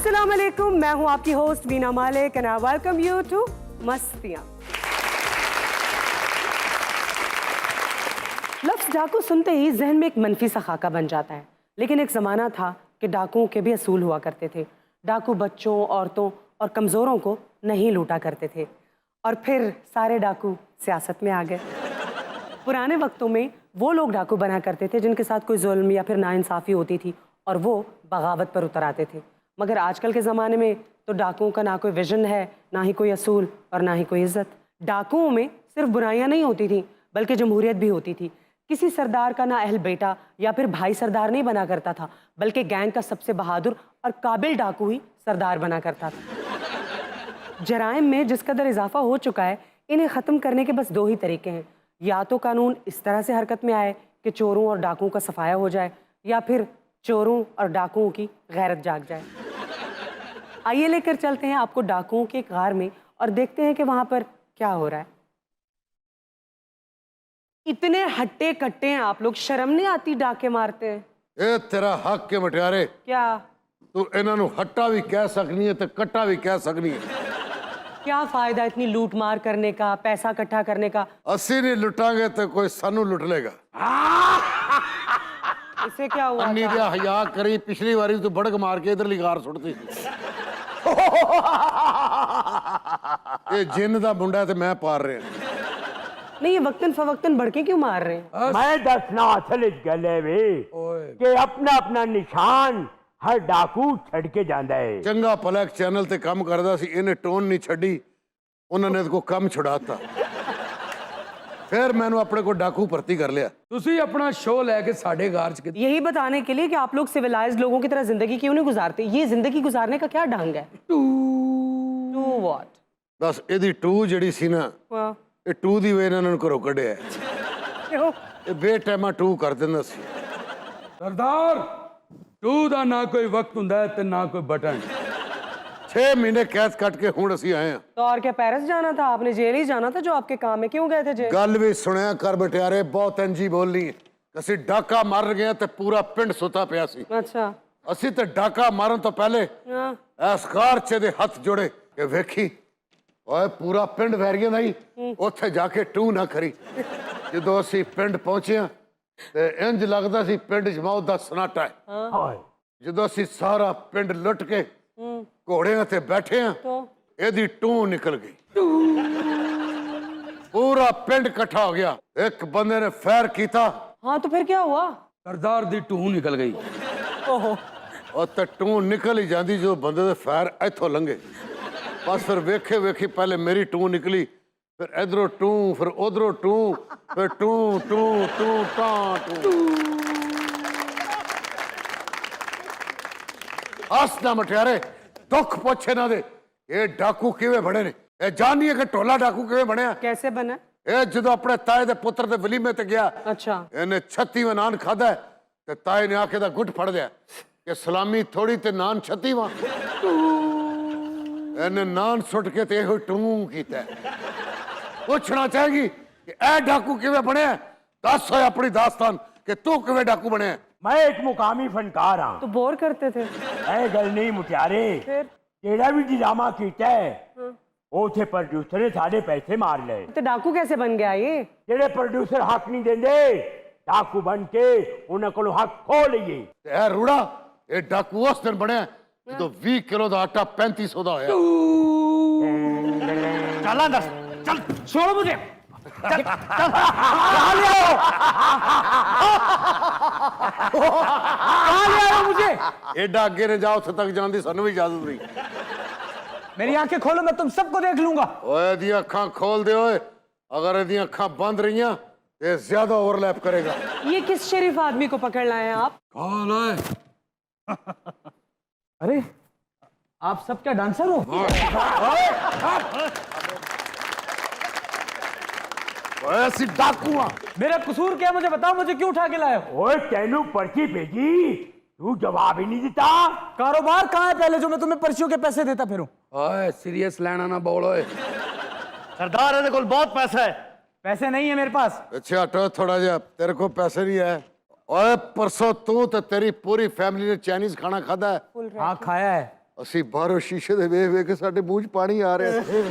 अस्सलाम वालेकुम, मैं हूं आपकी host Veena Malik and I welcome you to Mastiyan. लफ्ज़ डाकू सुनते ही जहन में एक मनफी सा खाका बन जाता है, लेकिन एक ज़माना था कि डाकुओं के भी असूल हुआ करते थे। डाकू बच्चों, औरतों और कमज़ोरों को नहीं लूटा करते थे। और फिर सारे डाकू सियासत में आ गए। पुराने वक्तों में वो लोग डाकू बना करते थे जिनके साथ कोई जुल्म या फिर नाइंसाफ़ी होती थी और वो बगावत पर उतर आते थे। मगर आजकल के ज़माने में तो डाकुओं का ना कोई विजन है, ना ही कोई असूल और ना ही कोई इज्जत। डाकुओं में सिर्फ बुराइयां नहीं होती थी बल्कि जमहूरियत भी होती थी। किसी सरदार का ना अहल बेटा या फिर भाई सरदार नहीं बना करता था, बल्कि गैंग का सबसे बहादुर और काबिल डाकू ही सरदार बना करता था। जराइम में जिस कदर इजाफा हो चुका है, इन्हें ख़त्म करने के बस दो ही तरीके हैं। या तो कानून इस तरह से हरकत में आए कि चोरों और डाकुओं का सफाया हो जाए, या फिर चोरों और डाकुओं की गैरत जाग जाए। आइए लेकर चलते हैं आपको डाकुओं के गार में और देखते हैं कि वहां पर क्या हो रहा है। इतने हट्टे कट्टे हैं आप लोग, शर्म नहीं आती डाके मारते हैं? ए तेरा हक के मटियारे, क्या तू इन्हों हट्टा भी कह सकनी है तो कट्टा भी कह सकनी है। क्या फायदा इतनी लूट मार करने का, पैसा इकट्ठा करने का? असी नहीं लुटांगे तो कोई सानू लुट लेगा। इसे क्या हुआ अन्नी था? दिया हया करी, पिछली बारी तू बड़क मार के इधर लिगार सुटती ये जिन दा मुंडा है ते मैं पार रहा। नहीं, ये वक्तन फवक्तन बढ़के क्यों मार रहे हैं? मैं दसना असल गले वे कि अपना अपना निशान हर डाकू छड़ के जांदा है। चंगा भला एक चैनल ते काम करदा सी, इन्हें टोन नहीं छड़ी, उन्होंने को कम छुड़ाता। फिर मैंने अपने को डाकू भर्ती कर लिया। तुसी अपना शो लेके साढ़े गार च यही बताने के लिए कि आप लोग सिविलाइज्ड लोगों की तरह जिंदगी क्यों नहीं गुजारते। ये जिंदगी गुजारने का क्या ढंग है? To what? बस एदी टू जड़ी सी ना, ये टू दी वजह इन्होंने घरों कढ़िया। क्यों? ये बेटैमा टू कर देंदा सी। सरदार टू दा ना कोई वक्त हुंदा है ते ना कोई बटन। 6 महीने कैद कट के हुण असी आए हैं। तो और क्या पेरिस जाना था? आपने जेल ही जाना था जो आपके काम है। क्यों गए थे जेल? गल भी सुनिया कर बटियारे, बहुत इंजी बोलनी। असी डाका मार गए ते पूरा पिंड सुता पिया सी। अच्छा। असी ते डाका मारन तो पहले एसकार चे दे हथ जोड़े कि वेखी ओए पूरा पिंड वैरिया नहीं, उत्थे जाके टू ना करी। जो असी पिंड पहुंचे ते इंज लगदा सी पिंड च मौत दा सनाटा है। जो असी सारा पिंड लुट के घोड़े ते बैठे हैं तो एदी टू निकल गई। पूरा पिंड इकट्ठा हो गया। एक बंदे ने फैर किया। हाँ, तो फिर क्या हुआ? सरदार दी टू निकल गई। ओहो। और ते टू निकल ही जाती जो बंदे दे फैर इथों लंघे। बस फिर वेखे वेखी पहले मेरी टू निकली, फिर इधरों टू, फिर उधरों टू, फिर टू टू टू टा टू। हस ना मटियारे, दुख पुछे ना दे। ये डाकू किवें बने ने? ये जानिए कि टोला डाकू किवें बनया? कैसे बना? ये जो अपने ताए दे पुत्र दे वलीमे ते गया, अच्छा। इन्हें 36वां नान खादा है ते ताए ने आके दा गुट फड़ दिया कि सलामी थोड़ी ते नान 36वां। इन्हें नान सुट के ते हो टू कीता। पूछना चाहेगी कि ए डाकू किवें बने? दस होए अपनी दास्तान कि तू किवें डाकू बने? मैं एक मुकामी फनकार हाँ। तो बोर करते थे? ऐ गल नहीं मुटियारे, फिर जेड़ा भी ड्रामा कीता है उथे प्रोड्यूसर ने साढ़े पैसे मार ले। तो डाकू कैसे बन गया ये? जेड़े प्रोड्यूसर हक नहीं देंदे, डाकू बन के उन्हें को हक खो लिए। ए रूड़ा, ये डाकू उस दिन बने जो 20 किलो दा आटा 3500 दा होया। चल अंदर चल, छोड़ो मुझे। चल कहाँ ले आओ? कहाँ ले आओ मुझे? एडा अगे ने जाओ तक जाने की सानू भी इजाजत नहीं। मेरी आंखें खोलो, मैं तुम सबको देख लूंगा। ओए दी अखां खोल दे ओए, अगर एदी अखां बंद रहियां ते ज्यादा ओवरलैप करेगा। ये किस शरीफ आदमी को पकड़ लाए हैं आप? कौन है? अरे आप सब क्या डांसर हो? ऐसी डाकू आ। मेरा कसूर क्या, मुझे बताओ, मुझे क्यों उठा के लाए हो? ओए तेनू पर्ची भेजी, तू जवाब ही नहीं देता। कारोबार कहाँ है पहले जो मैं तुम्हें पर्चियों के पैसे देता फिरूं? ओए सीरियस लेना ना बोल। ओए सरदार ਇਹਦੇ ਕੋਲ बहुत पैसा है। पैसे नहीं है मेरे पास। अच्छा हटो थोड़ा जा, तेरे को पैसे नहीं है। ओए परसों तू तो तेरी पूरी फैमिली ने चाइनीज खाना खादा है। हाँ खाया है। ਅਸੀਂ ਬਾਹਰੋਂ ਸ਼ੀਸ਼ੇ ਦੇ ਵੇਖ ਵੇਖ ਕੇ ਸਾਡੇ ਮੂੰਹ 'ਚ ਪਾਣੀ ਆ ਰਿਹਾ ਸੀ।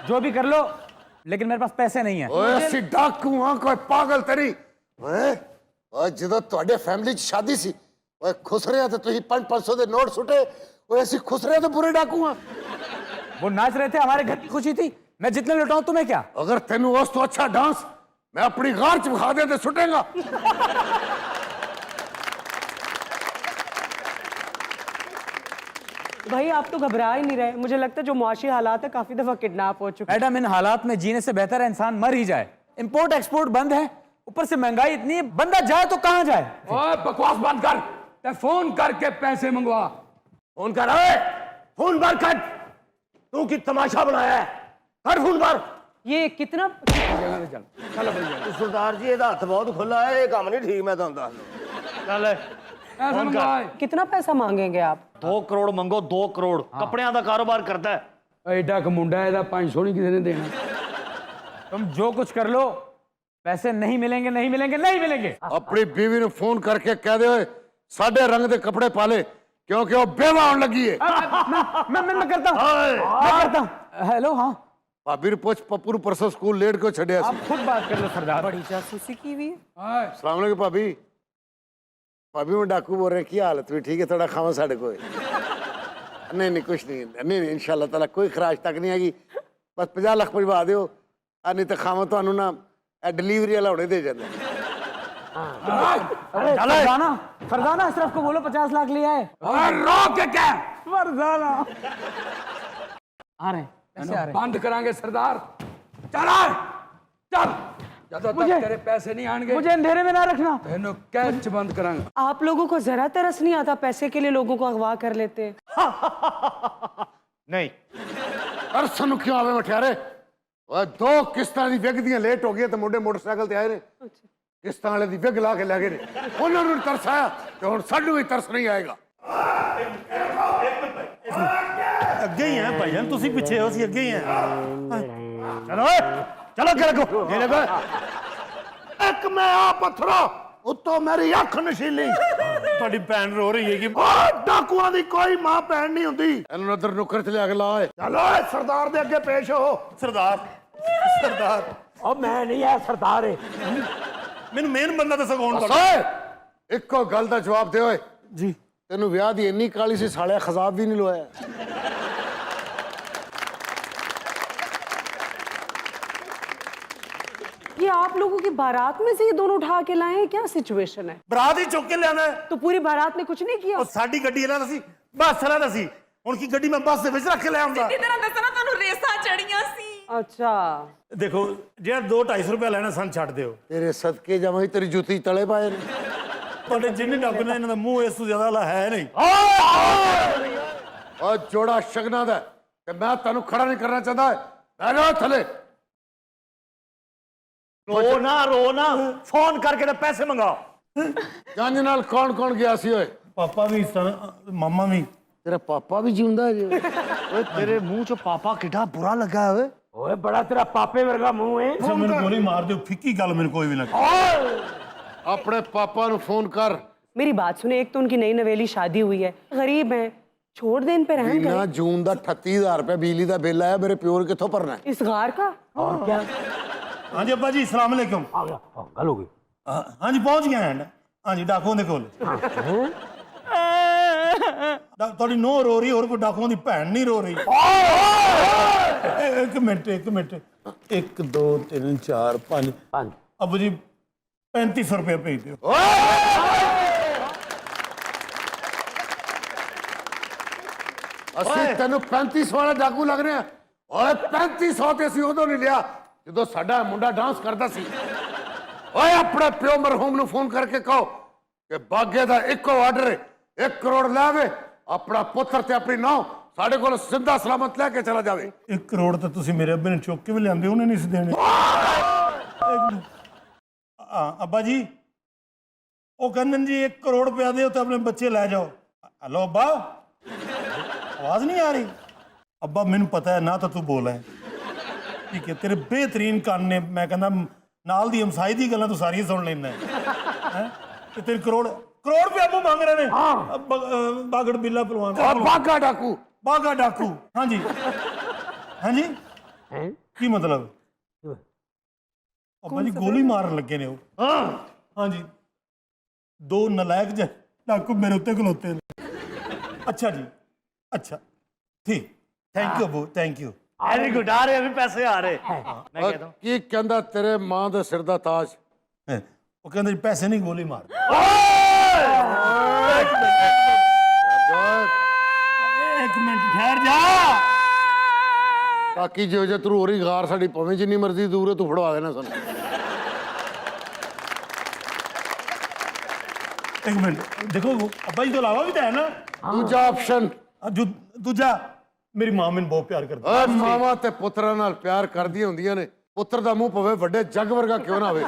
जो भी कर लो, लेकिन मेरे पास पैसे नहीं है। ਓਏ ਅਸੀਂ ਡਾਕੂ ਹਾਂ, ਕੋਈ ਪਾਗਲ ਤੇਰੀ। ਓਏ ਓਏ ਜਦੋਂ ਤੁਹਾਡੇ ਫੈਮਿਲੀ 'ਚ ਸ਼ਾਦੀ ਸੀ, ਓਏ ਖੁਸਰਿਆ ਤੇ ਤੁਸੀਂ 500 ਦੇ ਨੋਟ ਸੁੱਟੇ। ਓਏ ਅਸੀਂ ਖੁਸਰਿਆ ਤੇ ਬੁਰੇ ਡਾਕੂ ਹਾਂ। वो नाच रहे थे, हमारे घर की खुशी थी। मैं जितने लुटाऊं तुम्हें क्या? अगर तेनू उस तो अच्छा डांस मैं अपनी गार च विखा दे ते सुटेगा। भाई आप तो घबरा ही नहीं रहे। मुझे लगता है जो मुआशी हालात है काफी दफा किडनैप हो चुके हैं। मैडम, इन हालात में जीने से बेहतर है इंसान मर ही जाए। इंपोर्ट एक्सपोर्ट बंद है, ऊपर से महंगाई इतनी है, बंदा जाए तो कहां जाए? ओए बकवास बंद कर, ते फोन करके पैसे मंगवा। फोन कर, ओए फोन बार कर। तू की तमाशा बनाया है, कर फोन बार। ये कितना जगह ते चल चल अपनी जगह। सरदार जी ਇਹਦਾ ਹੱਥ ਬਹੁਤ ਖੁੱਲਾ ਹੈ, ਇਹ ਕੰਮ ਨਹੀਂ ਠੀਕ ਮੈਂ ਤੁਹਾਨੂੰ ਦੱਸ ਚੱਲ पैसे मंगवाए। कितना पैसा मांगेंगे आप? 2 करोड़ मंगो, 2 करोड़ कपड़ियां का कारोबार करता है। एडा क मुंडा ਇਹਦਾ 500 नहीं किसी ने देना। तुम जो कुछ कर लो, पैसे नहीं मिलेंगे, नहीं मिलेंगे, नहीं मिलेंगे। अपनी बीवी ने फोन करके कह दे ओए साढ़े रंग दे कपड़े पाले, क्योंकि वो बेवा होने लगी है। मैं करता हूं, मैं करता हूं। हेलो, हाँ, भाभी ने पूछ पप्पू ने परसों स्कूल लेट को छड़िया सी। आप खुद बात कर लो सरदार। बड़ी जासूसी की हुई है। हाय सलाम अलैकुम भाभी। भाभी मैं डाकू बोल रहे हैं, क्या हालत हुई? ठीक है, थोड़ा खावा साढ़े को। नहीं नहीं कुछ नहीं, नहीं नहीं इंशाल्लाह ताला कोई खराश तक नहीं आएगी। बस 50 लाख पहुंचा दियो, नहीं तो खावा तो ना डिलीवरी वाला होने दे जाता। फरजाना, फरजाना अशरफ को बोलो 50 लाख लिया है। और रोक के क्या फरजाना आ रहे हैं, पैसे आ रहे हैं। बंद करांगे सरदार। चल आ, चल ਜਦੋਂ ਤੱਕ तेरे पैसे नहीं आएंगे मुझे अंधेरे में ना रखना। तेनों कैच बंद करांगे। आप लोगों को जरा तरस नहीं आता? पैसे के लिए लोगों को अगवा कर लेते हैं। नहीं अरसन क्यों आवे मठियारे? ओए 2 किस्तां दी विग दियां लेट हो गई ते मुंडे मोटरसाइकिल ते आए ने। किस्तां वाले दी विग ला के ले गए ने। उन्हां नूं तरस आया ते हुण साडू भी तरस नहीं आएगा। अगे ही है भाईजान, तुसी पीछे हो, सी अगे ही है। चलो चलो के लगो, ये लगो। एक मैं आ पत्थरा उत्तों मेरी अख नशीली। ਤੁਹਾਡੀ ਭੈਣ ਰੋ ਰਹੀ ਹੈ कि डाकुआं दी कोई मां भैन नहीं हुंदी। इन्हां उधर नुकर च लिया के ला। चलो सरदार दे अगे पेश हो। सरदार सरदार ਉਹ ਮੈਂ ਨਹੀਂ ਆ ਸਰਦਾਰ ਹੈ। ਮੈਨੂੰ ਮੇਨ ਬੰਦਾ ਦੱਸੋ ਕੌਣ ਤੁਹਾਡਾ? ਓਏ ਇੱਕੋ ਗੱਲ ਦਾ ਜਵਾਬ ਦੇ ਓਏ। ਜੀ ਤੈਨੂੰ ਵਿਆਹ ਦੀ ਇੰਨੀ ਕਾਲੀ ਸੀ ਸਾਲਿਆ ਖਜ਼ਾਬ ਵੀ ਨਹੀਂ ਲਵਾਇਆ। ये आप लोगों की बारात में से ये दोनों उठा के लाए हैं? क्या सिचुएशन है? ਬਰਾਤ ਹੀ ਚੁੱਕ ਕੇ ਲਿਆਣਾ ਹੈ। तो पूरी बारात ने कुछ नहीं किया? ਉਹ ਸਾਡੀ ਗੱਡੀ ਇਹਨਾਂ ਦਾ ਸੀ, ਬੱਸ ਵਾਲਾ ਦਾ ਸੀ। ਹੁਣ ਕੀ ਗੱਡੀ ਮੈਂ ਬੱਸ ਦੇ ਵਿੱਚ ਰੱਖ ਕੇ ਲੈ ਆਉਂਦਾ? ਜਿੱਦੀ ਤਰ੍ਹਾਂ ਦੱਸਣਾ ਤੁਹਾਨੂੰ ਰੇਸਾਂ ਚੜੀਆਂ ਸੀ। अच्छा, ਦੇਖੋ ਜਿਹੜਾ 2-250 ਰੁਪਏ ਲੈਣਾ ਸਾਨੂੰ ਛੱਡ ਦਿਓ। ਤੇਰੇ ਸਦਕੇ ਜਮਾਈ ਤੇਰੀ ਜੁੱਤੀ ਤਲੇ ਪਾਏ ਨੇ। ਤੁਹਾਡੇ ਜਿੰਨੇ ਡੱਬ ਨੇ ਇਹਨਾਂ ਦਾ ਮੂੰਹ ਇਸ ਤੋਂ ਜ਼ਿਆਦਾ ਵਾਲਾ ਹੈ ਨਹੀਂ। ਓ ਜੋੜਾ ਸ਼ਗਨਾਂ ਦਾ ਤੇ ਮੈਂ ਤੈਨੂੰ ਖੜਾ ਨਹੀਂ ਕਰਨਾ ਚਾਹੁੰਦਾ। ਬਹਿ ਜਾ ਥੱਲੇ। रो ना फोन करके ना पैसे मंगाओ। ਜੰਜ ਨਾਲ ਕੌਣ ਕੌਣ ਗਿਆ ਸੀ ਓਏ? पापा भी मामा भी। ਤੇਰਾ ਪਾਪਾ ਵੀ ਜਿਉਂਦਾ ਜੇ? ओए तेरे मुंह च पापा कितना बुरा लगा है। ਓਏ ਬੜਾ ਤੇਰਾ ਪਾਪੇ ਵਰਗਾ ਮੂੰਹ ਹੈ। अच्छा मेरे गोली मार दो, फिक्की गल मेरे कोई भी लगे। ਆਪਣੇ ਪਾਪਾ ਨੂੰ ਫੋਨ ਕਰ। मेरी बात सुने। एक तो उनकी नई नवेली शादी हुई है, गरीब हैं, छोड़ दे इन पे रहम ਮਹੀਨਾ करें। ਜੂਨ ਦਾ 38000 ਰੁਪਏ ਬਿਜਲੀ ਦਾ ਬਿੱਲ ਆਇਆ। ਮੇਰੇ ਪਿਓ ਨੇ ਕਿੱਥੋਂ ਭਰਨਾ ਹੈ? इस गार का और क्या हाँ जी अब्बा जी सलाम अलैकुम। आ गया, गल हो गई। हाँ जी पहुंच गया हैं। हाँ जी डाकुओं दे कोल। थोड़ी नो रो रही, और कोई डाकुओं दी भैन नहीं रो रही। एक मिनट 1 2 3 4 5 5 अब्बू जी 3500 रुपये भेज दो। ਅਸੀਂ ਤੈਨੂੰ 3500 ਵਾਲਾ ਡਾਕੂ ਲੱਗ ਰਿਹਾ। ਓਏ 3500 ਤੇ ਅਸੀਂ ਉਦੋਂ ਨਹੀਂ ਲਿਆ ਜਦੋਂ ਸਾਡਾ ਮੁੰਡਾ ਡਾਂਸ ਕਰਦਾ ਸੀ। ਓਏ ਆਪਣੇ ਪਿਓ ਮਰਹੂਮ ਨੂੰ ਫੋਨ ਕਰਕੇ ਕਹੋ ਕਿ ਬਾਗੇ ਦਾ ਇੱਕੋ ਆਰਡਰ 1 ਕਰੋੜ ਲਾਵੇ, ਆਪਣਾ ਪੁੱਤਰ ਤੇ ਆਪਣੀ ਨੌਂ ਸਾਡੇ ਕੋਲ ਸਿੱਧਾ ਸਲਾਮਤ ਲੈ ਕੇ ਚਲਾ ਜਾਵੇ। 1 ਕਰੋੜ ਤਾਂ ਤੁਸੀਂ ਮੇਰੇ ਅੱਬੇ ਨੇ ਚੁੱਕ ਕੇ ਵੀ ਲਿਆਂਦੇ, ਉਹਨੇ ਨਹੀਂ ਸੀ ਦੇਣੇ। ਅੱਬਾ ਜੀ ਉਹ ਕਹਿੰਦੇ ਨੇ ਜੀ 1 ਕਰੋੜ ਰੁਪਇਆ ਦਿਓ ਤੇ ਆਪਣੇ ਬੱਚੇ ਲੈ ਜਾਓ। हेलो अब्बा, आवाज नहीं आ रही? अब्बा मैनू पता है ना, तो तू बोल है ठीक है। तेरे बेहतरीन कान ने, मैं कहना नाल दी हमसाई दी गल्लां तू सारियां सुन लैंदा है। ते तेरे करोड़ रुपया आपको मांग रहे ने बागड़ बिल्ला पलवान और बागा डाकू बागा डाकू हाँ जी हाँ जी की मतलब अब्बा जी गोली मारन लगे ने वो हाँ जी दो नलायक जे डाकू मेरे उत्ते खलोते ने अच्छा जी अच्छा ठीक thank you Abu thank you very good आ रहे अभी पैसे आ रहे मैं कहता हूँ की कहंदा तेरे मां दे सिर दा ताज वो कहते जी पैसे नहीं गोली मार एक मिनट ठहर जा ताकि जो जे तू होरी गार साडी पवे जिन्नी मर्जी दूर है तू फड़वा देना सन एक मिनट देखो अब्बा जी तो अलावा भी तो है ना दूजा ऑप्शन दूजा मेरी मां मैंने बहुत प्यार करती ਓਏ ਮਾਵਾਂ ਤੇ ਪੁੱਤਰਾਂ ਨਾਲ ਪਿਆਰ ਕਰਦੀਆਂ ਹੁੰਦੀਆਂ ਨੇ ਪੁੱਤਰ ਦਾ ਮੂੰਹ ਪਵੇ ਵੱਡੇ ਜੱਗ ਵਰਗਾ ਕਿਉਂ ਨਾ ਹੋਵੇ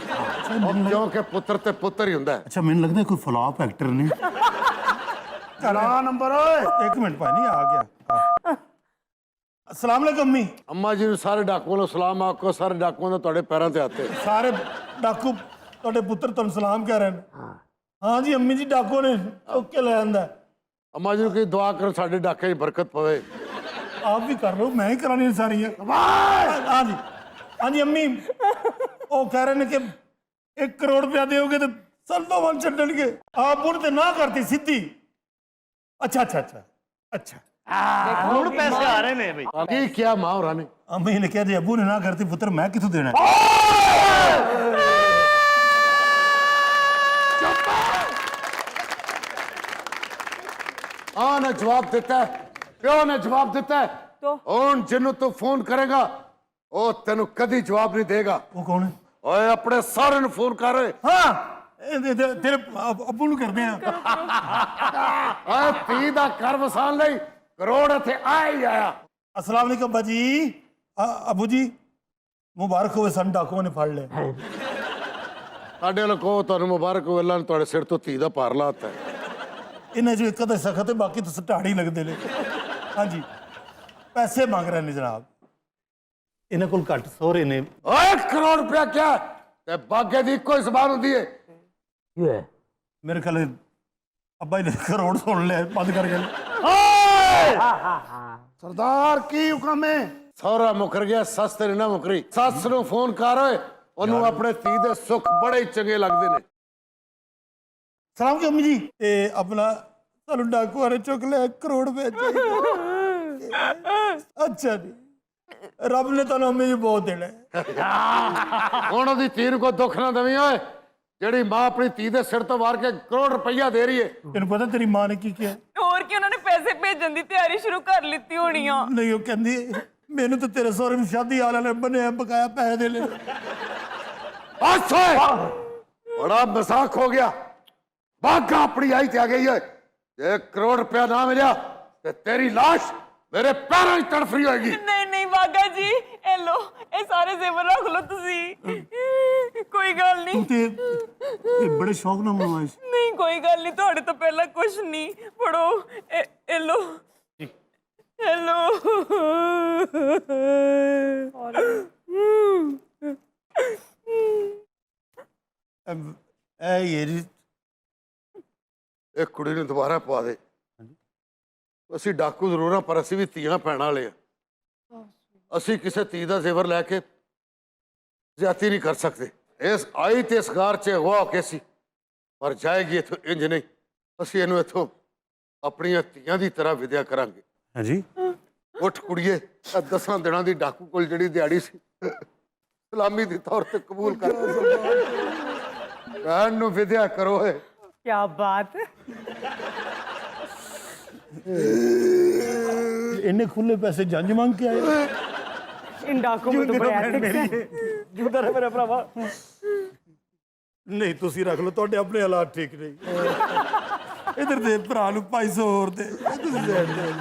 ਕਿਉਂਕਿ ਪੁੱਤਰ ਤੇ ਪੁੱਤਰ ਹੀ ਹੁੰਦਾ ਹੈ अच्छा मैंने लगता है कोई फ्लॉप एक्टर ने ना नंबर ओए एक मिनट भाई आ गया अस्सलाम वालेकुम अम्मी ਅੰਮਾ ਜੀ ਨੂੰ ਸਾਰੇ ਡਾਕੂਆਂ ਨੂੰ ਸਲਾਮ ਆਖੋ ਸਾਰੇ ਡਾਕੂਆਂ ਦਾ ਤੁਹਾਡੇ ਪੈਰਾਂ ਤੇ ਹੱਥ ਹੈ सारे डाकू ਤੁਹਾਡੇ ਪੁੱਤਰ ਤੁਹਾਨੂੰ ਸਲਾਮ ਕਹਿ ਰਹੇ ਨੇ ਹਾਂ ਜੀ ਅੰਮੀ ਜੀ ਡਾਕੂ ਨੇ ਓਕੇ ਲੈ ਆਂਦਾ ਅੰਮਾ ਜੀ ਨੂੰ ਕੀ ਦੁਆ ਕਰ ਸਾਡੇ ਡਾਕੇ 'ਚ ਬਰਕਤ ਪਵੇ आप भी कर लो मैं ही करानी सारी है हाँ जी हाँ जी अम्मी वो कह रहे हैं कि 1 करोड़ रुपया दोगे तो सल्दो वन छड़न के आप उन्हें ना करती सीधी अच्छा अच्छा अच्छा अच्छा करोड़ पैसे आ रहे हैं भाई ਕੀ ਕਿਹਾ ਮਾਂ ਹੋਰਾਂ ਨੇ अम्मी ने कहा जी अबू ने ना करती पुत्र मैं कितों देना है? ਆ ਨੇ ਜਵਾਬ ਦਿੱਤਾ ਹੈ, ਪਿਓ ਨੇ ਜਵਾਬ ਦਿੱਤਾ ਹੈ। ਹੁਣ ਜਿਹਨੂੰ ਤੂੰ ਫੋਨ ਕਰੇਗਾ ਉਹ ਤੈਨੂੰ ਕਦੀ ਜਵਾਬ ਨਹੀਂ ਦੇਗਾ वो कौन है ਓਏ ਆਪਣੇ ਸਾਰਿਆਂ ਨੂੰ ਫੋਨ ਕਰ ਓਏ हाँ तेरे अबू ਨੂੰ ਕਰਦੇ ਆ ਓਏ ਧੀ ਦਾ ਘਰ ਵਸਾਉਣ ਲਈ ਕਰੋੜ ਇੱਥੇ ਆ ਹੀ ਆਇਆ अस्सलाम वालेकुम अब्बा जी अबू जी मुबारक हो सन डाकुओं ने फड़ लिया ਸਾਡੇ ਵੱਲੋਂ ਕਹੋ ਤੁਹਾਨੂੰ ਮੁਬਾਰਕ ਹੋਵੇ ਅੱਲਾ ਨੇ ਤੁਹਾਡੇ ਸਿਰ ਤੋਂ ਧੀ ਦਾ ਭਾਰ ਲਾਤਾ ਹੈ इन्हें जो एक अदा सख्त है बाकी तो सटाड़ी लगते ने हाँ जी पैसे मांग रहे ने जनाब इन्हें कोल घट सोहरे ने ਓਏ ਕਰੋੜ ਰੁਪਇਆ ਕਿਆ ਤੇ ਬਾਗੇ ਦੀ ਇੱਕੋ ਹੀ ਜ਼ਬਾਨ ਹੁੰਦੀ ਹੈ ये मेरे ख्याल अब्बा जी ने करोड़ सुन लिया बंद कर गए ਸਰਦਾਰ ਕੀ ਹੁਕਮ ਹੈ ਸਹੁਰਾ ਮੁਕਰ ਗਿਆ ਸੱਸ ਤੇ ਨਾ ਮੁਕਰੀ ਸੱਸ ਨੂੰ ਫੋਨ ਕਰ ਓਏ ਉਹਨੂੰ ਆਪਣੇ ਧੀ ਦੇ ਸੁੱਖ ਬੜੇ ਚੰਗੇ ਲੱਗਦੇ ਨੇ सलाम की अम्मी जी ते अपना सानू डाकू ने चुक लिया 1 करोड़ रुपए चाहिए अच्छा जी रब ने तुहानू अम्मी जी बहुत देना है ਹੁਣ ਉਹਦੀ ਧੀ ਨੂੰ ਕੋਈ ਦੁੱਖ ਨਾ ਦੇਵੀਂ ਓਏ ਜਿਹੜੀ ਮਾਂ ਆਪਣੀ ਧੀ ਦੇ ਸਿਰ ਤੋਂ ਵਾਰ ਕੇ ਕਰੋੜ ਰੁਪਈਆ ਦੇ ਰਹੀ ਹੈ तेन पता तेरी मां ने की किया ਹੋਰ ਕੀ ਉਹਨਾਂ ਨੇ ਪੈਸੇ ਭੇਜਣ ਦੀ ਤਿਆਰੀ ਸ਼ੁਰੂ ਕਰ ਲਿੱਤੀ ਹੋਣੀ ਆ नहीं वो कहती मैनू तो तेरे सोहरे में शादी वाले ने बने बकाया पैसे दे ले बस ਓਏ ਬੜਾ ਮਜ਼ਾਕ ਹੋ ਗਿਆ ਬਾਗਾ ਆਪਣੀ ਆਈ ਤੇ ਆ ਗਈ ਓਏ ਜੇ ਕਰੋੜ ਰੁਪਇਆ ਨਾ ਮਿਲਿਆ ਤੇ ਤੇਰੀ ਲਾਸ਼ ਮੇਰੇ ਪੈਰਾਂ 'ਚ ਤੜਫ ਰਹੀ ਹੋਏਗੀ ਨਹੀਂ ਨਹੀਂ ਬਾਗਾ ਜੀ ਇਹ ਲੋ ਇਹ ਸਾਰੇ ਜ਼ੇਵਰ ਰੱਖ ਲਓ ਤੁਸੀਂ ਕੋਈ ਗੱਲ ਨਹੀਂ तू ते ये बड़े शौक ना मनवाए ਨਹੀਂ ਕੋਈ ਗੱਲ ਨਹੀਂ ਤੁਹਾਡੇ ਤੋਂ ਪਹਿਲਾਂ ਕੁਝ ਨਹੀਂ ਫੜੋ ਇਹ ਲੋ ਹੈਲੋ ये जी ਇਹ ਕੁੜੀ ਨੂੰ ਦੁਬਾਰਾ ਪਵਾ ਦੇ ਅਸੀਂ ਡਾਕੂ ਜ਼ਰੂਰ ਹਾਂ ਪਰ ਅਸੀਂ ਵੀ ਧੀਆਂ ਭੈਣਾਂ ਵਾਲੇ ਆ ਅਸੀਂ ਕਿਸੇ ਧੀ ਦਾ ਜ਼ੇਵਰ ਲੈ ਕੇ ਜ਼ਿਆਦਤੀ ਨਹੀਂ ਕਰ ਸਕਦੇ ਇਸ ਆਈ ਤੇ ਇਸ ਘਰ 'ਚ ਹੋਆ ਕੇ ਸੀ ਪਰ ਜਾਏਗੀ ਇੱਥੋਂ ਇੰਜ ਨਹੀਂ ਅਸੀਂ ਇਹਨੂੰ ਇੱਥੋਂ ਆਪਣੀਆਂ ਧੀਆਂ ਦੀ ਤਰ੍ਹਾਂ ਵਿਦਿਆ ਕਰਾਂਗੇ हाँ जी ਉੱਠ ਕੁੜੀਏ 10 ਦਿਨਾਂ ਦੀ ਡਾਕੂ ਕੋਲ ਜਿਹੜੀ ਦਿਹਾੜੀ ਸੀ ਸਲਾਮੀ ਦੇ ਤੌਰ ਤੇ ਕਬੂਲ ਕਰ ਭੈਣ ਨੂੰ ਵਿਦਿਆ ਕਰੋ ਏ क्या बात इन्ने खुले पैसे जंज मांग के आए इन डाकुओं में तो बड़े ethics हैं। जुदा है मेरा भरावा नहीं तुसी रख लो ਤੁਹਾਡੇ ਆਪਣੇ ਹਾਲਾਤ ਠੀਕ ਨਹੀਂ ਇਧਰ ਦੇ ਭਰਾ ਨੂੰ 500 ਹੋਰ ਦੇ ਤੁਸੀਂ ਸਾਈਡ ਦੇ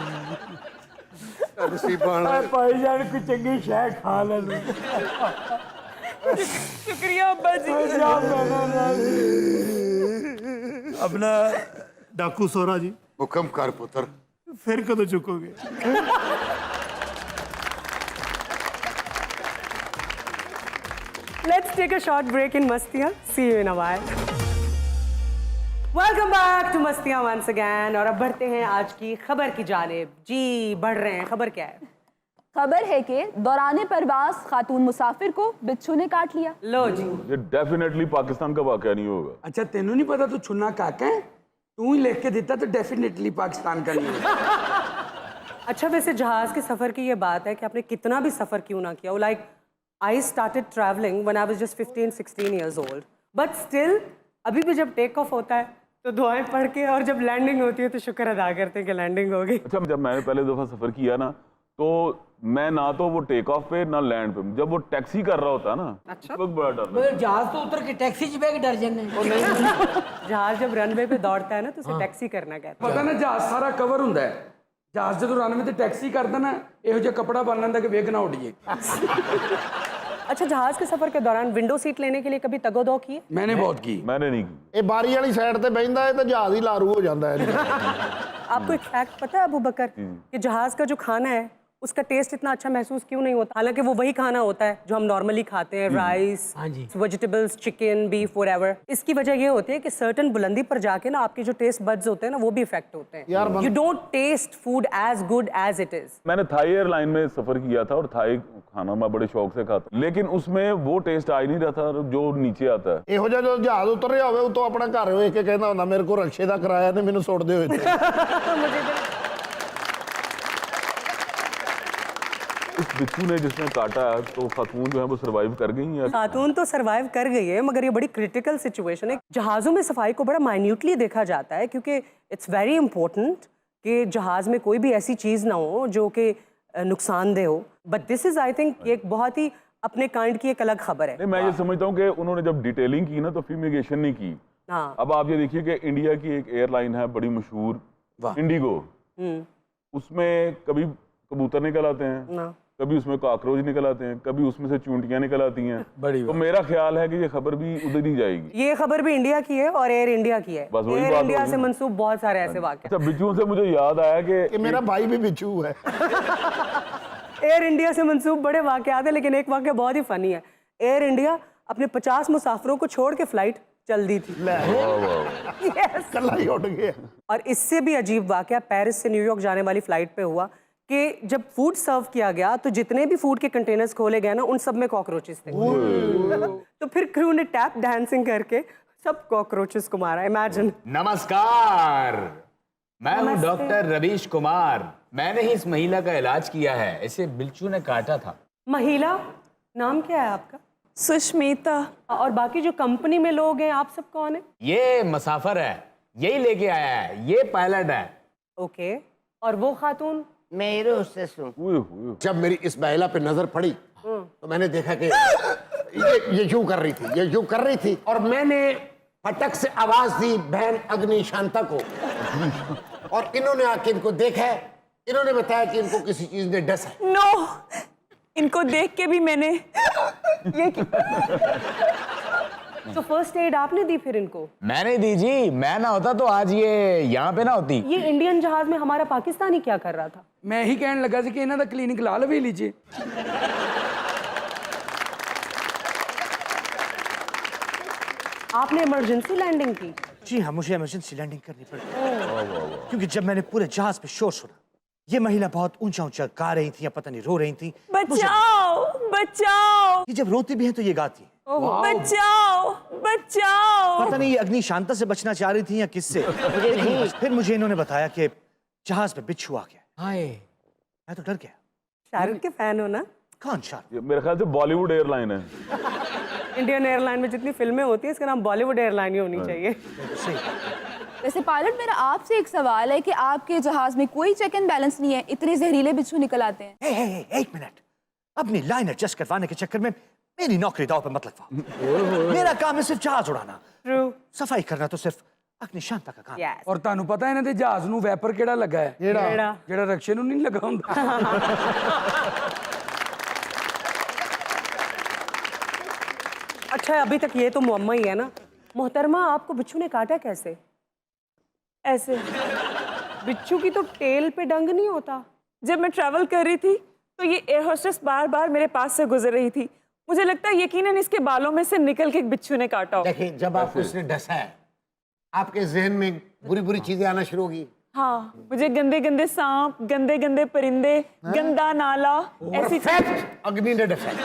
ਨਸੀਬਾਂ ਵਾਲੇ भाईजान को चंगी शह खा ले ਸ਼ੁਕਰੀਆ ਅੱਬਾ ਜੀ अपना डाकू सोरा जी ਹੁਕਮ ਕਰ ਪੁੱਤਰ फिर कदों चुकोगे Let's take a short break in Mastiya. See you in a while. Welcome back to Mastiyan once again. और अब बढ़ते हैं आज की खबर की जानिब। जी बढ़ रहे हैं, खबर क्या है? खबर है कि दौरान परवास खातून मुसाफिर को बिच्छू ने काट लिया। लो जी। ये डेफिनेटली पाकिस्तान का वाकया नहीं होगा। अच्छा तेनू नहीं पता तू छुन्ना काका है, तू ही लिख के देता तो डेफिनेटली पाकिस्तान का नहीं होगा। अच्छा वैसे जहाज के सफर की ये बात है कि आपने कितना भी सफर क्यों ना किया हो, like I started travelling when I was just 15-16 years old, but still अभी भी जब टेक ऑफ होता है तो दुआएं पढ़ के, और जब लैंडिंग होती है तो शुक्र अदा करते हैं कि लैंडिंग हो गई। अच्छा जब मैंने पहले दफा सफर किया ना, तो मैं ना तो वो टेक ऑफ पे ना लैंड पे, जब वो टैक्सी कर रहा होता है ना, अच्छा। उस वक्त बड़ा डर लगता है। जहाज तो उतर के टैक्सी च बैग डर जाने। जहाज जब रनवे पे दौड़ता है ना तो उसे टैक्सी करना कहते हैं। पता ना जहाज सारा कवर ਹੁੰਦਾ ਹੈ। जहाज ਜਦੋਂ रनवे ਤੇ टैक्सी करदा ना ਇਹੋ ਜਿਹਾ कपड़ा बन ਲੈਂਦਾ कि वेग ना उड़ जाए। अच्छा जहाज के सफर के दौरान विंडो सीट लेने के लिए कभी तगोदो की है? मैंने बहुत की। मैंने नहीं की। ਇਹ ਬਾਰੀ ਵਾਲੀ ਸਾਈਡ ਤੇ ਬੈਠਦਾ ਹੈ ਤਾਂ ਜਹਾਜ਼ ਹੀ ਲਾਰੂ ਹੋ ਜਾਂਦਾ ਹੈ। आपको एक फैक्ट पता है अबू बकर कि जहाज का जो खाना है उसका टेस्ट इतना अच्छा महसूस क्यों नहीं होता? हालांकि वो वही खाना होता है जो हम नॉर्मली खाते हैं, rice, vegetables, chicken, beef, whatever. इसकी वजह ये होती है कि सर्टेन बुलंदी पर जाके ना आपके जो टेस्ट बड्स होते हैं ना वो भी इफेक्ट होते हैं। You don't taste food as good as it is. मैंने थाई एयरलाइन में सफर किया था और थाई खाना मैं बड़े शौक से खाता, लेकिन उसमें वो टेस्ट आ ही नहीं रहा था जो नीचे आता है। ਇਹੋ ਜਿਹਾ ਜਦੋਂ ਜਹਾਜ਼ ਉਤਰ ਰਿਹਾ ਹੋਵੇ ਉਤੋਂ ਆਪਣਾ ਘਰ ਵੇਖ ਕੇ ਕਹਿੰਦਾ ਹੁੰਦਾ ਮੇਰੇ ਕੋਲ ਰਕਸ਼ੇ ਦਾ ਕਿਰਾਇਆ ਨਹੀਂ, ਮੈਨੂੰ ਸੁੱਟ ਦਿਓ ਇੱਥੇ। इस बिच्छू ने जिसने काटा तो खातून जो है वो सरवाइव कर गई है। खातून तो सरवाइव कर गई है, मगर ये बड़ी क्रिटिकल सिचुएशन है। जहाज़ों में सफाई को बड़ा माइन्यूटली देखा जाता है क्योंकि इट्स वेरी इंपॉर्टेंट कि जहाज में कोई भी ऐसी चीज़ ना हो जो कि नुकसानदेह हो। But this is I think एक बहुत ही अपने काइंड की एक अलग खबर है। नहीं, मैं ये समझता हूँ कि उन्होंने जब डिटेलिंग की ना तो फ्यूमिगेशन नहीं की। हाँ। अब आप ये देखिए कि इंडिया की एक एयरलाइन है बड़ी मशहूर, इंडिगो, उसमें कभी कबूतर निकल आते हैं, कभी उसमें कॉकरोच निकल आते हैं, कभी उसमें से चूंटियां निकल आती हैं। तो मेरा ख्याल है कि ये खबर भी उधर ही जाएगी। ये खबर भी इंडिया की है और एयर इंडिया की है। बस वही एयर बात इंडिया होगी। से मंसूब बहुत सारे ऐसे वाक़े। अच्छा बिच्छू से मुझे याद आया कि ਮੇਰਾ ਭਾਈ ਵੀ ਬਿੱਛੂ ਹੈ। एयर इंडिया से मंसूब बड़े वाक़यात हैं, लेकिन एक वाक़या बहुत ही फनी है। एयर इंडिया अपने 50 मुसाफिरों को छोड़ के फ्लाइट चल दी थी। Yes। ਕੱਲਾ ਹੀ ਉੱਡ ਗਿਆ। और इससे भी अजीब वाक़या पेरिस से न्यूयॉर्क जाने वाली फ्लाइट पे हुआ कि जब फूड सर्व किया गया तो जितने भी फूड के कंटेनर्स खोले गए ना उन सब में कॉकरोचेस थे। तो फिर क्रू ने टैप डांसिंग करके सब कॉकरोचेस को मारा। इमेजिन। नमस्कार, मैं हूं नमस्ते। डॉक्टर रवीश कुमार। मैंने ही इस महिला का इलाज किया है, इसे बिच्छू ने काटा था। महिला नाम क्या है आपका? सुष्मिता। और बाकी जो कंपनी में लोग हैं आप सब कौन है? ये मुसाफिर है, यही लेके आया है, ये पायलट है। ओके। और वो खातून? जब मेरी इस महिला पे नजर पड़ी तो मैंने देखा कि ये यूं कर रही थी, ये यूं कर रही थी, और मैंने फटक से आवाज दी बहन अग्नि शांता को, और इन्होंने आके इनको देखा है, इन्होंने बताया कि इनको किसी चीज ने डस है। नो, इनको देख के भी मैंने ये तो फर्स्ट एड आपने दी फिर इनको? मैंने दी जी, मैं ना होता तो आज ये यहाँ पे ना होती। ये इंडियन जहाज में हमारा पाकिस्तानी क्या कर रहा था? मैं ही कहने लगा सी कि इन्हां दा क्लिनिक ला लवे लीजिए। आपने इमरजेंसी लैंडिंग की? जी हाँ, मुझे इमरजेंसी लैंडिंग करनी पड़ी क्योंकि जब मैंने पूरे जहाज पे शोर सुना, ये महिला बहुत ऊंचा ऊंचा गा रही थी या पता नहीं रो रही थी। बचाओ बचाओ। ये जब रोती भी है तो ये गाती है। बचाओ बचाओ। पता नहीं ये अग्नि शांता से बचना चाह रही थी या किससे। लेकिन फिर मुझे इन्होंने बताया कि जहाज पे बिच्छू आ गया। हाय, मैं तो डर गया। शाहरुख के फैन हो ना? कौन शाहरुख? ये मेरे ख्याल से बॉलीवुड एयरलाइन है। इंडियन एयरलाइन में जितनी फिल्में होती हैं इसका नाम बॉलीवुड एयरलाइन ही होनी चाहिए। वैसे पायलट, मेरा आपसे एक सवाल है कि आपके जहाज में कोई चेक एंड बैलेंस नहीं है, इतने जहरीले बिच्छू निकल आते हैं। एक मिनट, अपनी लाइन एडजस्ट करवाने के चक्कर में मेरी नौकरी दांव पे मत लगवाओ। मेरा काम है सिर्फ जहाज उड़ाना, सफाई करना तो सिर्फ अग्नि शांता का काम। और ਤੁਹਾਨੂੰ ਪਤਾ ਇਹਨਾਂ ਦੇ ਜਹਾਜ਼ ਨੂੰ ਵੈਪਰ ਕਿਹੜਾ ਲੱਗਾ ਹੈ? ਜਿਹੜਾ ਰਕਸ਼ੇ ਨੂੰ ਨਹੀਂ ਲੱਗਾ ਹੁੰਦਾ। अच्छा अभी तक ये तो मुअम्मा ही है ना। मोहतरमा, आपको बिच्छू ने काटा कैसे? ऐसे बिच्छू की तो टेल पे डंग नहीं होता। जब मैं ट्रैवल कर रही थी तो ये एयर होस्टेस बार बार मेरे पास से गुजर रही थी। मुझे लगता है यकीनन इसके बालों में से निकल के एक बिच्छू ने काटा हो। देखिए, जब आपको इसने डसा है आपके जहन में बुरी बुरी चीजें आना शुरू होगी। हाँ, मुझे गंदे गंदे सांप, गंदे गंदे परिंदे, गंदा नाला, ऐसी अग्नि ने डिफेक्ट।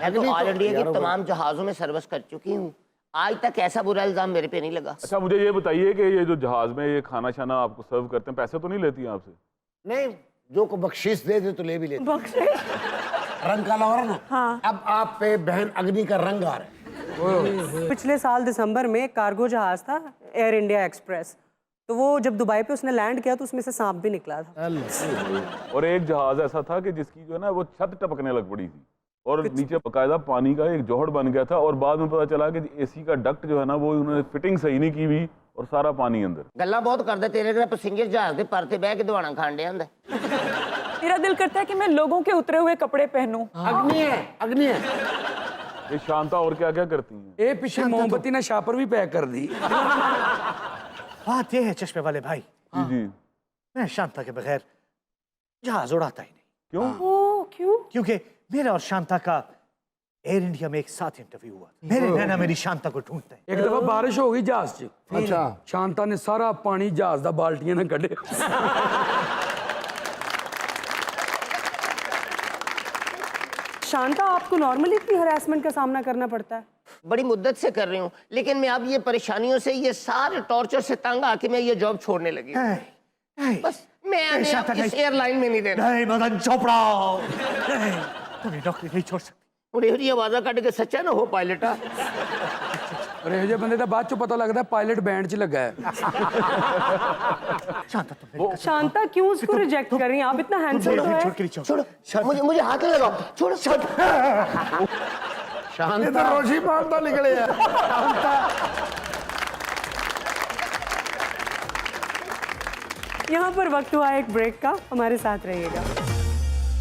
मैं तो ऑल इंडिया की तमाम जहाज़ों में सर्विस कर चुकी हूँ, आज तक ऐसा बुरा इल्जाम मेरे पे नहीं लगा। अच्छा मुझे ये बताइए कि ये जो जहाज में ये खाना शाना आपको सर्व करते हैं, पैसे तो नहीं लेती हैं आपसे? नहीं, जो को बख्शीश दे दे तो ले भी लेते। बख्शिश। रंग काला हो रहा ना। हाँ। अब आप पे बहन अग्नि का रंग आ रहा है। पिछले साल दिसंबर में एक कार्गो जहाज था एयर इंडिया एक्सप्रेस, तो वो जब दुबई पे उसने लैंड किया तो उसमें से सांप भी निकला था। और एक जहाज ऐसा था कि जिसकी जो है ना वो छत टपकने लग पड़ी थी और नीचे बकायदा पानी का एक जोहड़ बन गया था, और बाद में पता चला कि एसी का डक्ट जो है ना वो उन्होंने फिटिंग सही नहीं की हुई और सारा पानी अंदर। गल्ला बहुत करते तेरे तरह पैसेंजर जहाज के पर ते बह के दवाना खान डे हुंदा। मेरा दिल करता है कि मैं लोगों के उतरे हुए कपड़े पहनूं। अग्नि है, अग्नि है। ये शांता और क्या क्या करती हैं? ए पीछे मोमबत्ती ने शापर भी पैक कर दी। बात यह है चश्मे वाले भाई, जी जी। मैं शांता के बगैर जहाज उड़ाता ही नहीं। क्यों? ओ क्यों? क्योंकि मेरा और शांता का एयर इंडिया में एक साथ इंटरव्यू हुआ। मेरे नैना मेरी शांता को ढूंढते हैं। एक दफा बारिश हो गई जहाज च, अच्छा। शांता ने सारा पानी जहाज दा बाल्टियां ने कढ़े। शांता, आपको नॉर्मली इतनी हरासमेंट का सामना करना पड़ता है? बड़ी मुद्दत से कर रही हूँ, लेकिन मैं अब ये परेशानियों से, ये सारे टॉर्चर से तंग आके मैं ये जॉब छोड़ने लगी हूँ। बस मैं शांता इस एयरलाइन में नहीं देना। नहीं मदन चोपड़ा, नहीं, तुम्हें नौकरी नहीं छोड़ सकती। उन्हें आवाजा कट के सच्चा ना हो पायलटा। अरे ये बंदे का बाद चो पता लगता है पायलट बैंड च लगा है। शांता तुम शांता क्यों उसको रिजेक्ट कर रही हैं? आप इतना हैंडसम तो है। छोड़ के नहीं छोड़। छोड़ो, मुझे हाथ नहीं लगाओ, छोड़ो। शांत तो रोशी मानता निकले हैं। यहाँ पर वक्त हुआ एक ब्रेक का, हमारे साथ रहिएगा।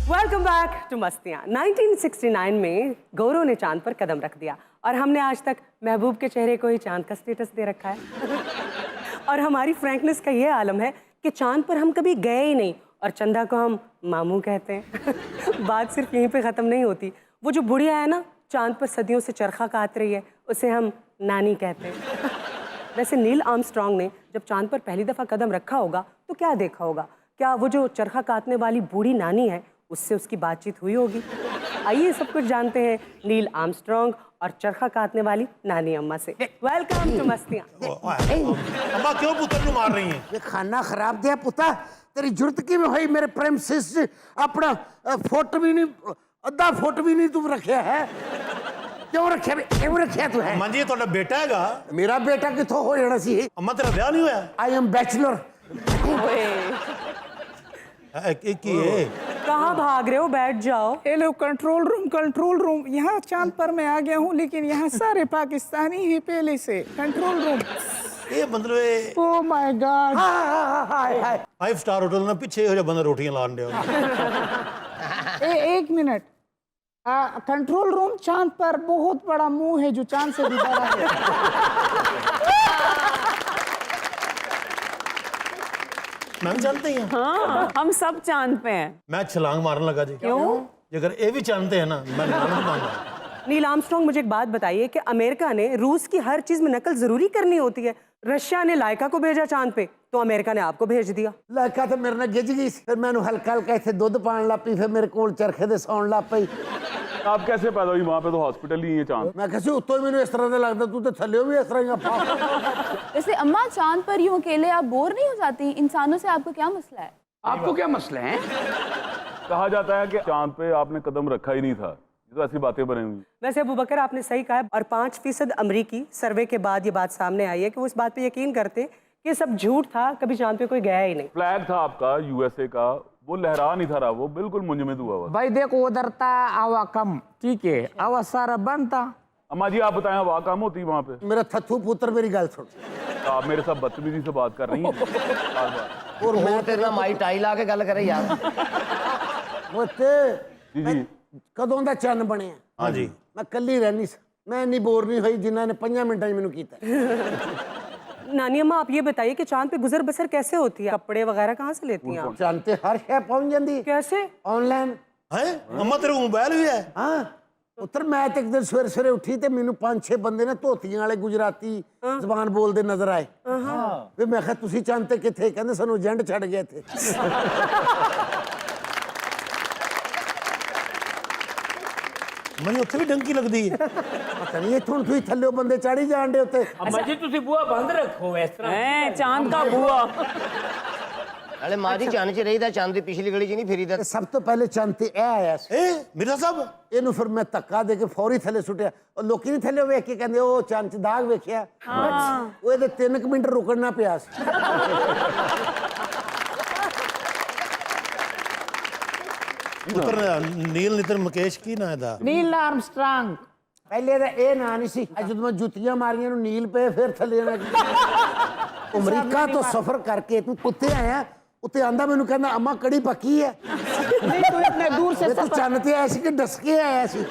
Welcome back to मस्तियाँ। 1969 में गौरव ने चांद पर कदम रख दिया और हमने आज तक महबूब के चेहरे को ही चांद का स्टेटस दे रखा है। और हमारी फ्रैंकनेस का ये आलम है कि चांद पर हम कभी गए ही नहीं और चंदा को हम मामू कहते हैं। बात सिर्फ यहीं पे ख़त्म नहीं होती। वो जो बुढ़िया है ना, चांद पर सदियों से चरखा काट रही है, उसे हम नानी कहते हैं। वैसे नील आर्मस्ट्रॉन्ग ने जब चांद पर पहली दफ़ा कदम रखा होगा तो क्या देखा होगा? क्या वो जो चरखा काटने वाली बूढ़ी नानी है उससे उसकी बातचीत हुई होगी? आइए सब कुछ जानते हैं नील आर्मस्ट्रॉन्ग और चरखा काटने वाली नानी अम्मा से। Welcome to Mastiyan. अम्मा क्यों पुत्र को मार रही हैं? ये खाना खराब दिया पुता, तेरी जुर्त की में हुई मेरे प्रेम से अपना फोट भी नहीं, अद्धा फोट भी नहीं तुम रखे है। क्यों रखे तू है? अम्मा जी ये ਤੁਹਾਡਾ बेटा हैगा? मेरा बेटा किथों हो जाना सी? अम्मा तेरा ब्याह नहीं हुआ? I am bachelor. कहाँ भाग रहे हो? बैठ जाओ। Hello control room. यहाँ चांद पर मैं आ गया हूँ, लेकिन यहाँ सारे पाकिस्तानी ही पहले से। Control room. ये मतलब oh my God. 5 star hotel ना पीछे हो जा बंदा रोटियां लान दे। एक मिनट। कंट्रोल रूम, चांद पर बहुत बड़ा मुंह है जो चांद से भी बड़ा है। मैम जानते हैं? हाँ, हम सब चांद पे हैं। मैं छलांग मारने लगा जी। क्यों? अगर ये भी जानते हैं ना, मैं नहीं मानता। नील आर्मस्ट्रॉन्ग, मुझे एक बात बताइए कि अमेरिका ने रूस की हर चीज में नकल जरूरी करनी होती है? रशिया ने लाइका को भेजा चांद पे तो अमेरिका ने आपको भेज दिया। लाइका तो मेरे ने गिज गई, फिर मैंने हल्का हल्का इतने दूध पान ला पी, फिर मेरे को चरखे दे सौन ला पई। आप कैसे पैदा हुई? वहाँ पे तो हॉस्पिटल ही है चांद। मैं कैसे उत्तों मैंने इस तरह से लगता, तू तो थल्ले भी इस तरह ही। वैसे अम्मा, चांद पर यूं अकेले आप बोर नहीं हो जाती? इंसानों से आपको क्या मसला है? आपको क्या मसला है? कहा जाता है कि चांद पे आपने कदम रखा ही नहीं था। ये तो ऐसी बातें बनी हुई। वैसे अबू बकर, आपने सही कहा है। और 5% अमरीकी सर्वे के बाद ये बात सामने आई है कि वो इस बात पे यकीन करते कि सब झूठ था, कभी चांद पे कोई गया ही नहीं। फ्लैग था आपका यूएसए का, वो लहरा नहीं था रहा, वो बिल्कुल मुंजमद हुआ हुआ। भाई देखो, उधर था हवा कम, ठीक है, हवा सारा बंद था। अम्मा जी आप बताएं, हवा कम होती है वहाँ पे? मेरा थथू पुत्र, मेरी गल सुन। आप मेरे साथ बदतमीजी से बात कर रही हैं बार-बार। और मैं तेरे माई टाई ला के गल करे यार। जी जी। कदों दा चन्न बने? हाँ जी। मैं कल्ली रहनी सा, मैं इन्नी बोर नहीं हुई जिन्होंने 5 मिनटां मैनू कीता। नानी अम्मा, आप ये बताइए कि चांद पे गुजर बसर कैसे होती है? कपड़े वगैरह कहाँ से लेती हैं आप? चांद पे हर शय पहुंच जाती। कैसे? ऑनलाइन है? अम्मा तेरे को मोबाइल भी है? हाँ, ਪੁੱਤਰ ਮੈਂ ਤੇ ਇੱਕ ਦਿਨ ਸਵੇਰੇ ਸਵੇਰੇ ਉੱਠੀ ਤੇ ਮੈਨੂੰ 5-6 ਬੰਦੇ ਨੇ ਧੋਤੀਆਂ ਵਾਲੇ ਗੁਜਰਾਤੀ ਜ਼ਬਾਨ ਬੋਲਦੇ ਨਜ਼ਰ ਆਏ ਵੀ ਮੈਂ ਕਿਹਾ ਤੁਸੀਂ ਚੰਦ ਤੇ ਕਿੱਥੇ? ਕਹਿੰਦੇ ਸਾਨੂੰ ਏਜੰਟ ਛੱਡ ਗਿਆ ਇੱਥੇ। ਮੈਨੂੰ ਉੱਥੇ ਵੀ ਡੰਕੀ ਲੱਗਦੀ ਹੈ। ਪਤਾ ਨਹੀਂ ਇੱਥੋਂ ਤੁਸੀਂ ਥੱਲੇ ਬੰਦੇ ਚਾੜੀ ਜਾਣ ਦੇ ਉੱਤੇ। अम्मा जी तुसी बुआ बंद रखो इस तरह हैं चांद का बुआ ਨਾਲੇ ਮਾਂ ਦੀ ਚੰਨ 'ਚ ਰਹੀਦਾ, ਚੰਦ ਦੀ ਪਿਛਲੀ ਗਲੀ 'ਚ ਨਹੀਂ ਫਿਰੀਦਾ। ਸਭ ਤੋਂ ਪਹਿਲੇ ਚੰਦ ਤੇ ਇਹ ਆਇਆ ਸੀ। ਮਿਰਜ਼ਾ ਸਾਹਿਬ ਇਹਨੂੰ ਫਿਰ ਮੈਂ ਧੱਕਾ ਦੇ ਕੇ ਫੌਰੀ ਥੱਲੇ ਸੁੱਟਿਆ। ਉਹ ਲੋਕੀ ਨਹੀਂ ਥੱਲੇ ਵੇਖ ਕੇ ਕਹਿੰਦੇ ਉਹ ਚੰਦ 'ਚ ਦਾਗ ਵੇਖਿਆ। ਉਹ ਇਹਦੇ 3 ਮਿੰਟ ਰੁਕਣਾ ਪਿਆ ਸੀ। ਪੁੱਤਰ ਨੀਲ ਨਿਤਨ ਮੁਕੇਸ਼ ਕੀ ਨਾਂ ਇਹਦਾ? Neil Armstrong. ਪਹਿਲੇ ਦਾ ਇਹ ਨਾਂ ਨਹੀਂ ਸੀ। ਜਦੋਂ ਮੈਂ ਜੁੱਤੀਆਂ ਮਾਰੀਆਂ ਨੂੰ ਨੀਲ ਪਏ ਫਿਰ ਥੱਲੇ ਅਮਰੀਕਾ ਤੋਂ ਸਫ਼ਰ ਕਰਕੇ ਤੂੰ ਉੱਤੇ ਆਇਆ। ਉੱਤੇ ਆਂਦਾ ਮੈਨੂੰ ਕਹਿੰਦਾ ਅੰਮਾ ਕੜੀ ਪੱਕੀ ਹੈ। नहीं तो इतने दूर से ਤੂੰ ਚੰਨ ਤੇ ਆਇਆ ਸੀ ਕਿ ਡਸ ਕੇ ਆਇਆ ਸੀ?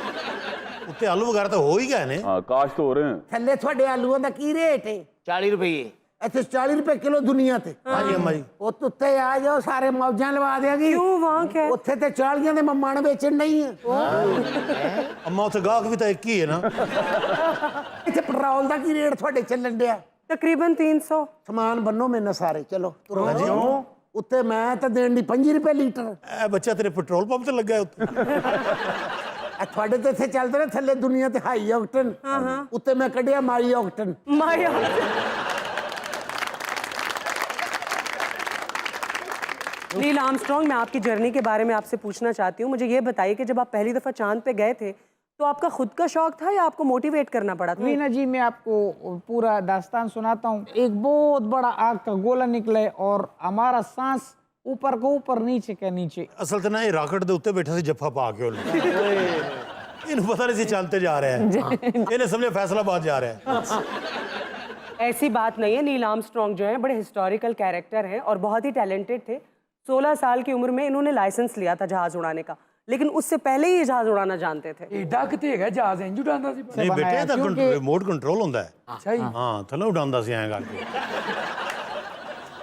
ਉੱਤੇ ਆਲੂ ਵਗੈरह ਤਾਂ ਹੋ ਹੀ ਗਏ ਨੇ। हाँ काश तो हो रहे हैं। ਥੱਲੇ ਤੁਹਾਡੇ ਆਲੂਆਂ ਦਾ ਕੀ ਰੇਟ ਹੈ? 40 ਰੁਪਏ। ਇੱਥੇ 40 ਰੁਪਏ ਕਿਲੋ ਦੁਨੀਆ ਤੇ। ਹਾਂਜੀ ਅੰਮਾ ਜੀ। ਉਹ ਉੱਤੇ ਆ ਜਾਓ ਸਾਰੇ ਮੌਜਾਂ ਲਵਾ ਦੇਗੀ। क्यों वहाँ क्या है? ਉੱਥੇ ਤੇ 40 ਦੇ ਮਮਾਣ ਵੇਚਣ ਨਹੀਂ ਹੈ। ਅੰਮਾ ਉੱਥੇ ਗਾਹਕ ਵੀ ਤਾਂ ਇੱਕ ਹੀ ਹੈ ਨਾ। ਇੱਥੇ ਪੈਟਰੋਲ ਦਾ ਕੀ ਰੇਟ ਤੁਹਾਡੇ ਚੱਲਣ ਡਿਆ? तकरीबन 300। ਸਮਾਨ ਬੰਨੋ ਮੇਰੇ ਨਾਲ ਸਾਰੇ ਚਲੋ ਤੁਰੋ ਜੀ। ਉੱਤੇ ਮੈਂ ਤਾਂ ਦੇਣ ਦੀ 5 ਰੁਪਏ ਲੀਟਰ। ਇਹ ਬੱਚਾ ਤੇਰੇ ਪੈਟਰੋਲ ਪੰਪ ਤੇ ਲੱਗਾ ਉੱਤੇ। ਤੁਹਾਡੇ ਤੇ ਇੱਥੇ ਚੱਲਦੇ ਨੇ ਥੱਲੇ ਦੁਨੀਆ ਤੇ ਹਾਈ ਆਕਟਨ। ਉੱਤੇ ਮੈਂ ਕੱਢਿਆ ਮਾਈ ਆਕਟਨ। माया नील आर्मस्ट्रांग, मैं आपकी जर्नी के बारे में आपसे पूछना चाहती हूँ। मुझे ये बताइए कि जब आप पहली दफ़ा चांद पे गए थे तो आपका खुद का शौक था या आपको मोटिवेट करना पड़ा था? मीना जी मैं आपको पूरा दास्तान सुनाता हूँ। एक बहुत बड़ा आग का गोला निकले और हमारा सांस ऊपर को ऊपर नीचे के नीचे। ਅਸਲ ਤੇ ਨਾ ਇਹ ਰਾਕਟ ਦੇ ਉੱਤੇ ਬੈਠਾ ਸੀ ਜੱਫਾ ਪਾ ਕੇ ਉਹਨੇ। ਇਹਨੂੰ ਪਤਾ ਨਹੀਂ ਸੀ ਚੰਦ ਤੇ ਜਾ ਰਿਹਾ ਹੈ। ਇਹਨੇ ਸਮਝਿਆ फैसलाबाद जा रहा है। ऐसी बात नहीं है। नील आर्मस्ट्रांग जो है बड़े हिस्टोरिकल कैरेक्टर हैं और बहुत ही टैलेंटेड थे। 16 साल की उम्र में इन्होंने लाइसेंस लिया था जहाज उड़ाने का, लेकिन उससे पहले ही ये जहाज उड़ाना जानते थे। ਏਡਾ ਕਿਤੇ ਹੈਗਾ ਜਹਾਜ਼ ਇੰਜ ਉਡਾਉਂਦਾ ਸੀ। ਨਹੀਂ ਬੇਟੇ ਇਹਦਾ ਰਿਮੋਟ ਕੰਟਰੋਲ ਹੁੰਦਾ ਹੈ। ਅੱਛਾ ਜੀ। ਹਾਂ ਥੱਲੇ ਉਡਾਉਂਦਾ ਸੀ ਐਂ ਕਰਕੇ।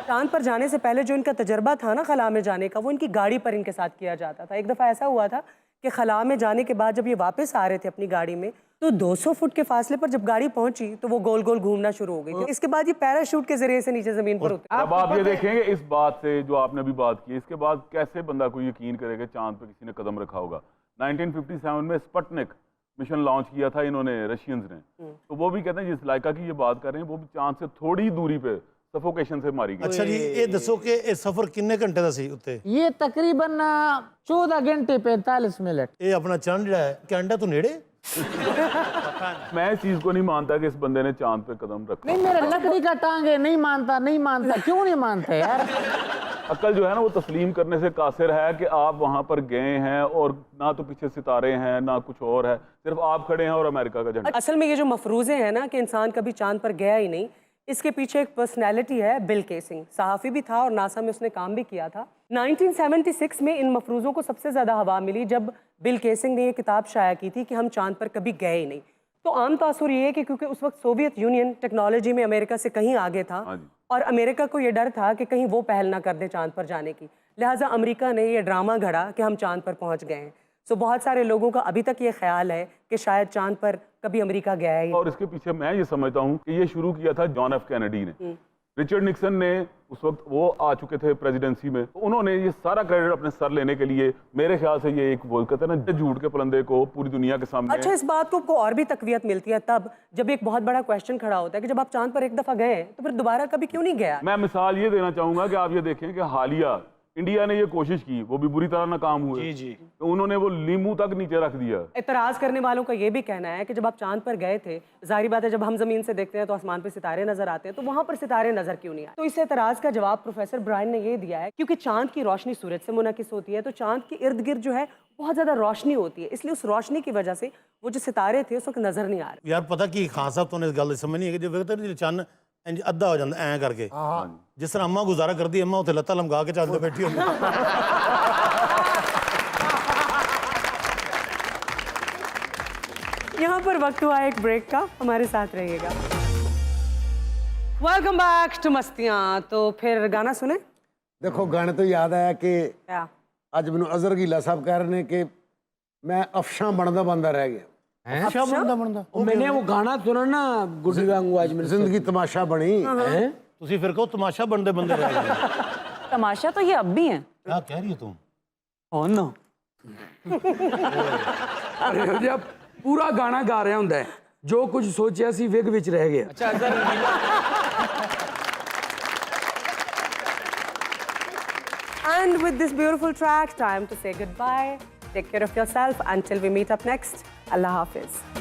चांद पर जाने से पहले जो इनका तजर्बा था ना खला में जाने का, वो इनकी गाड़ी पर इनके साथ किया जाता था। एक दफ़ा ऐसा हुआ था कि खला में जाने के बाद जब ये वापस आ रहे थे अपनी गाड़ी में, तो 200 फुट के फासले पर जब गाड़ी पहुंची तो वो गोल गोल घूमना शुरू हो गई थी। इसके बाद ये पैराशूट के जरिए से नीचे जमीन पर उतरे। अब आप ये देखेंगे इस बात से जो आपने अभी बात की, इसके बाद कैसे बंदा कोई यकीन करेगा चांद पे किसी ने कदम रखा होगा। 1957 में स्पुतनिक मिशन लॉन्च किया था इन्होंने, रशियंस ने। तो वो भी कहते हैं जिस लाइका की ये बात कर रहे हैं वो भी चांद से थोड़ी दूरी पे सफोकेशन से मारी गई। ਅੱਛਾ ਜੀ ਇਹ ਦੱਸੋ ਕਿ ਇਹ ਸਫ਼ਰ ਕਿੰਨੇ ਘੰਟੇ ਦਾ ਸੀ ਉੱਤੇ? ये तकरीबन 14 घंटे 45 मिनट। ਇਹ ਆਪਣਾ ਚੰਦ ਜਿਹੜਾ ਹੈ ਕੈਨੇਡਾ ਤੋਂ ਨੇੜੇ। मैं इस चीज को नहीं मानता कि इस बंदे ने चांद पे कदम रखा। नहीं मेरा लकड़ी का टांग है। नहीं मानता नहीं मानता। क्यों नहीं मानते यार? अक्ल जो है ना वो तस्लीम करने से कासिर है कि आप वहां पर गए हैं और ना तो पीछे सितारे हैं ना कुछ और है, सिर्फ आप खड़े हैं और अमेरिका का झंडा। असल में ये जो मफरूज़े हैं ना कि इंसान कभी चांद पर गया ही नहीं, इसके पीछे एक पर्सनैलिटी है। बिल केसिंग सहाफ़ी भी था और नासा में उसने काम भी किया था। 1976 में इन मफरूज़ों को सबसे ज़्यादा हवा मिली जब बिल केसिंग ने ये किताब शाया की थी कि हम चांद पर कभी गए ही नहीं। तो आम तासुर ये है कि क्योंकि उस वक्त सोवियत यूनियन टेक्नोलॉजी में अमेरिका से कहीं आगे था और अमेरिका को ये डर था कि कहीं वो पहल ना कर दे चांद पर जाने की, लिहाजा अमेरिका ने ये ड्रामा घड़ा कि हम चांद पर पहुंच गए हैं। सो बहुत सारे लोगों का अभी तक ये ख्याल है कि शायद चांद पर कभी अमेरिका गया है। और इसके पीछे मैं ये समझता हूँ कि ये शुरू किया था जॉन एफ कैनेडी ने। रिचर्ड निक्सन ने उस वक्त वो आ चुके थे प्रेसिडेंसी में, तो उन्होंने ये सारा क्रेडिट अपने सर लेने के लिए, मेरे ख्याल से ये एक वो कहते हैं ना झूठ के पलंदे को पूरी दुनिया के सामने। अच्छा, इस बात को और भी तकवीत मिलती है तब जब एक बहुत बड़ा क्वेश्चन खड़ा होता है कि जब आप चांद पर एक दफा गए तो फिर दोबारा कभी क्यों नहीं गया? मैं मिसाल ये देना चाहूंगा कि आप ये देखें कि हालिया इंडिया ने ये कोशिश की, वो भी बुरी तरह नाकाम हुए। जी जी। तो उन्होंने वो लीमू तक नीचे रख दिया। इतराज करने वालों का ये भी कहना है कि जब आप चांद पर गए थे, जाहिर बात है जब हम जमीन से देखते हैं तो आसमान पर सितारे नजर आते हैं, तो वहां पर सितारे नजर क्यों नहीं आए? तो इस एतराज का जवाब प्रोफेसर ब्रायन ने ये दिया है क्योंकि चांद की रोशनी सूरज से मुनकिस होती है, तो चांद के इर्द गिर्द जो है बहुत ज्यादा रोशनी होती है, इसलिए उस रोशनी की वजह से वो जो सितारे थे उस वक्त नजर नहीं आ रहे। यार पता की खान साहब तो इस गल समझ नहीं है कि जो चंद इंज अद्धा हो जाता ऐ करके, जिस तरह अम्मा गुजारा करती, अम्मा उत्थे लत्तां लमका के चलते बैठी होंदी। यहाँ पर वक्त हुआ एक ब्रेक का, हमारे साथ रहिएगा। Welcome back to Mastiyan. तो फिर गाना सुने? देखो गाने तो याद आया कि क्या ਅੱਜ ਮੈਨੂੰ ਅਜ਼ਰ ਗੀਲਾ ਸਾਹਿਬ ਕਹਿ ਰਹੇ ਨੇ ਕਿ ਮੈਂ ਅਫਸ਼ਾਂ ਬਣਦਾ ਬੰਦਾ ਰਹਿ ਗਿਆ। अच्छा बनदा बनदा मैंने वो गाना सुना ना गुड्डी वांगू आज मेरे जिंदगी तमाशा बनी ਤੁਸੀਂ ਫਿਰ ਕਹੋ ਤਮਾਸ਼ਾ ਬਣਦੇ ਬੰਦੇ ਰਹਿ ਗਏ तमाशा तो ये अब भी है क्या कह रही हो तुम हो ना अरे जब पूरा गाना गा ਰਿਹਾ ਹੁੰਦਾ ਹੈ ਜੋ ਕੁਝ ਸੋਚਿਆ ਸੀ ਵਿਗ ਵਿੱਚ ਰਹਿ ਗਿਆ अच्छा अगर And with this beautiful track, time to say goodbye. Take care of yourself until we meet up next. Allah Hafiz.